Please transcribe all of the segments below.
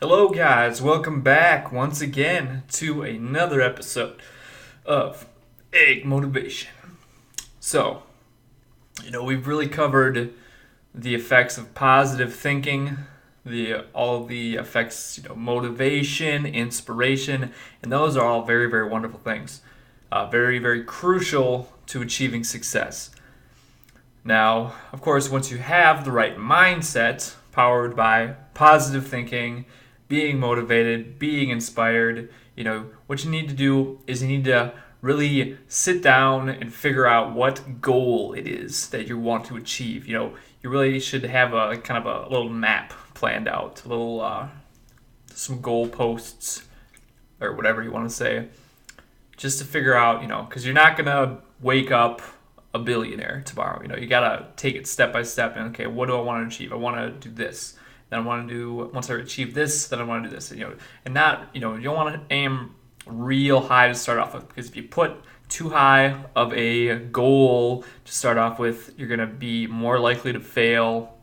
Hello, guys. Welcome back once again to another episode of Egg Motivation. So, we've really covered the effects of positive thinking, the all of the effects, motivation, inspiration, and those are all very, very wonderful things. Very, very crucial to achieving success. Now, of course, once you have the right mindset, powered by positive thinking, being motivated, being inspired, what you need to do is you need to really sit down and figure out what goal it is that you want to achieve. You really should have a kind of a little map planned out, a little some goal posts or whatever you want to say, just to figure out, because you're not gonna wake up a billionaire tomorrow. You gotta take it step by step. And okay, what do I want to achieve? I want to do this. Then I want to do once I achieve this, then I want to do this. And not you don't want to aim real high to start off with, because if you put too high of a goal to start off with, you're gonna be more likely to fail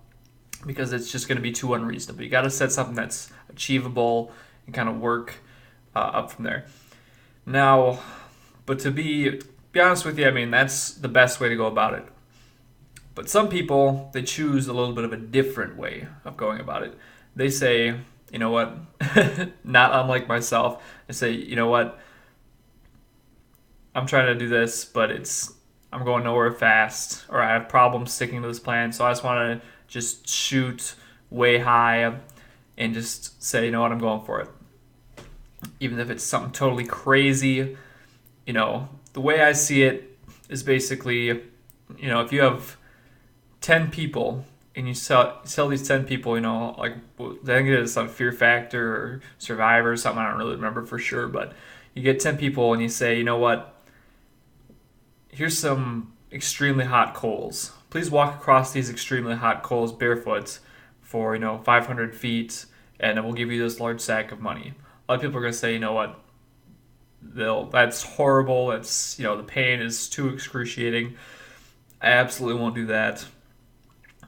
because it's just gonna be too unreasonable. You got to set something that's achievable and kind of work up from there. Now, but to be honest with you, I mean that's the best way to go about it. But some people they choose a little bit of a different way of going about it. They say, you know what, not unlike myself, they say, you know what, I'm trying to do this, but I'm going nowhere fast, or I have problems sticking to this plan, so I just want to just shoot way high and just say, you know what, I'm going for it. Even if it's something totally crazy, the way I see it is basically, if you have 10 people and you sell these 10 people, like I think it is some Fear Factor or Survivor or something, I don't really remember for sure, but you get 10 people and you say, you know what, here's some extremely hot coals. Please walk across these extremely hot coals barefoot for, 500 feet, and then we'll give you this large sack of money. A lot of people are going to say, you know what, that's horrible. That's, the pain is too excruciating. I absolutely won't do that.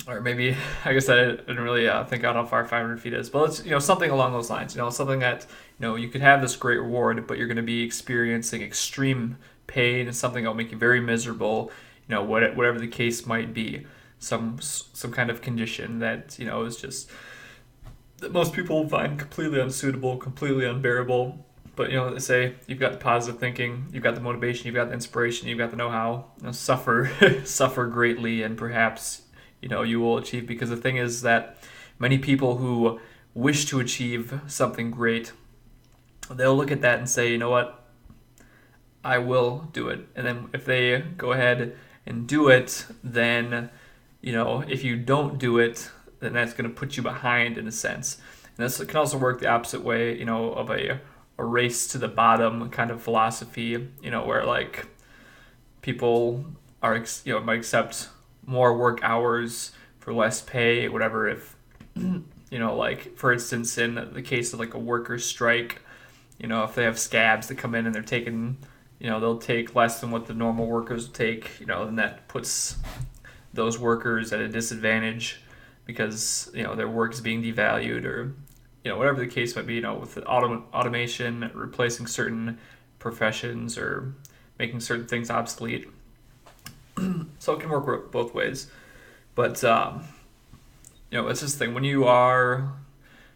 Or maybe, I guess I didn't really think out how far 500 feet is. But it's, something along those lines. Something that, you could have this great reward, but you're going to be experiencing extreme pain and something that will make you very miserable. Whatever the case might be. Some kind of condition that, is just that most people find completely unsuitable, completely unbearable. But they say you've got the positive thinking, you've got the motivation, you've got the inspiration, you've got the know-how. Suffer, suffer greatly, and perhaps you will achieve. Because the thing is that many people who wish to achieve something great, they'll look at that and say, you know what, I will do it. And then if they go ahead and do it, then if you don't do it, then that's going to put you behind in a sense. And this can also work the opposite way, of a race to the bottom kind of philosophy, where like people are, might accept more work hours for less pay, whatever. If, like for instance, in the case of like a workers' strike, if they have scabs that come in and they're taking, they'll take less than what the normal workers take, and that puts those workers at a disadvantage because, their work is being devalued, or whatever the case might be, with automation replacing certain professions or making certain things obsolete. So it can work both ways. But, it's this thing. When you are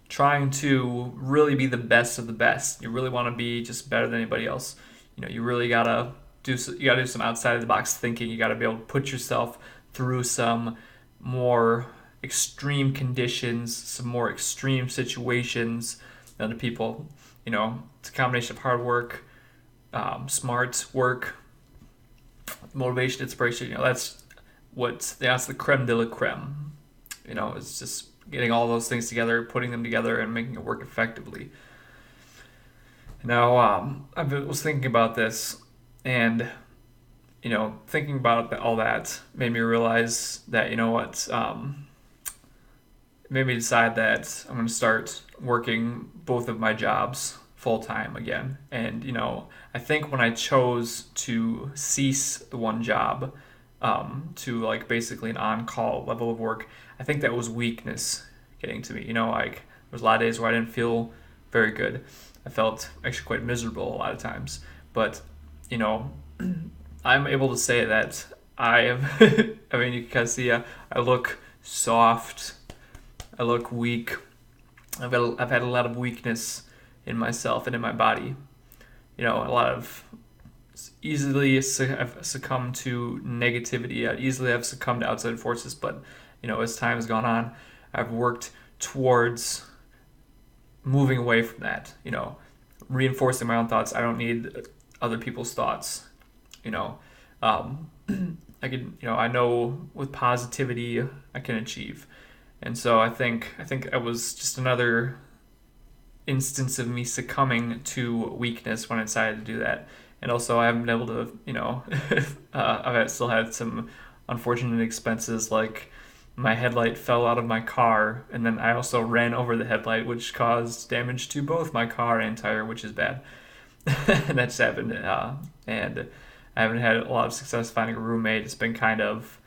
trying to really be the best of the best, you really want to be just better than anybody else, you really got to do some outside of the box thinking. You got to be able to put yourself through some more extreme conditions, some more extreme situations than other people. It's a combination of hard work, smart work, motivation, inspiration. That's the creme de la creme. It's just getting all those things together, putting them together, and making it work effectively. Now, I was thinking about this, and thinking about all that made me realize that made me decide that I'm going to start working both of my jobs full time again. And I think when I chose to cease the one job, to like basically an on-call level of work, I think that was weakness getting to me. Like was a lot of days where I didn't feel very good. I felt actually quite miserable a lot of times. But, you know, I'm able to say that I am, I mean, you can kind of see I look soft, I look weak. I've had a lot of weakness in myself and in my body. You know, a lot of easily I've succumbed to negativity. I easily have succumbed to outside forces, but you know, as time has gone on, I've worked towards moving away from that. You know, reinforcing my own thoughts. I don't need other people's thoughts. You know, um, I can. You know, I know with positivity I can achieve, and so I think I was just another instance of me succumbing to weakness when I decided to do that. And also, I haven't been able to, you know, still had some unfortunate expenses, like my headlight fell out of my car, and then I also ran over the headlight, which caused damage to both my car and tire, which is bad. And that's happened. And I haven't had a lot of success finding a roommate. It's been kind of,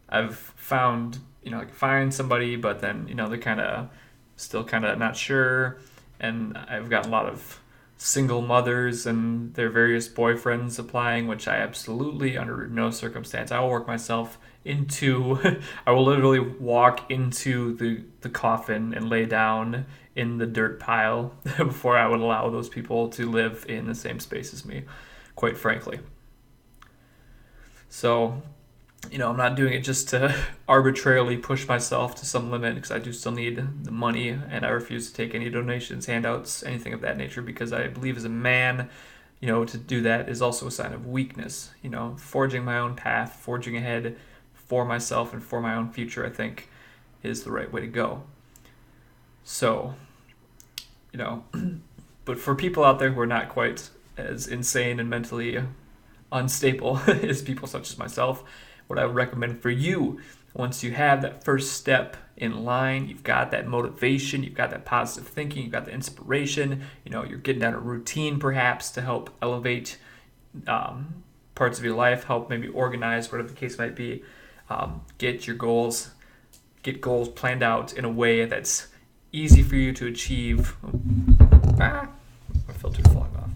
I've found, you know, I can find somebody, but then, you know, they're kind of still kind of not sure. And I've got a lot of single mothers and their various boyfriends applying, which I absolutely, under no circumstance, I will work myself into. I will literally walk into the coffin and lay down in the dirt pile before I would allow those people to live in the same space as me, quite frankly. So, you know, I'm not doing it just to arbitrarily push myself to some limit, because I do still need the money, and I refuse to take any donations, handouts, anything of that nature, because I believe as a man, you know, to do that is also a sign of weakness. You know, forging my own path, forging ahead for myself and for my own future, I think is the right way to go. So, you know, but for people out there who are not quite as insane and mentally unstable as people such as myself, what I would recommend for you, once you have that first step in line, you've got that motivation, you've got that positive thinking, you've got the inspiration, you know, you're getting down a routine perhaps to help elevate parts of your life, help maybe organize, whatever the case might be. Get goals planned out in a way that's easy for you to achieve. My filter's falling off.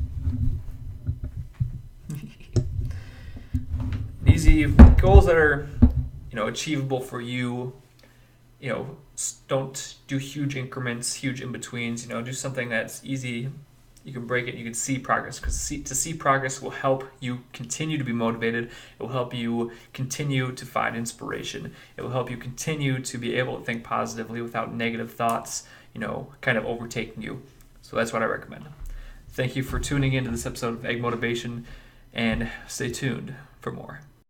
Easy goals that are, you know, achievable for you. You know, don't do huge increments, huge in-betweens. You know, do something that's easy. You can break it. You can see progress, because to see progress will help you continue to be motivated. It will help you continue to find inspiration. It will help you continue to be able to think positively without negative thoughts, you know, kind of overtaking you. So that's what I recommend. Thank you for tuning into this episode of Egg Motivation, and stay tuned for more.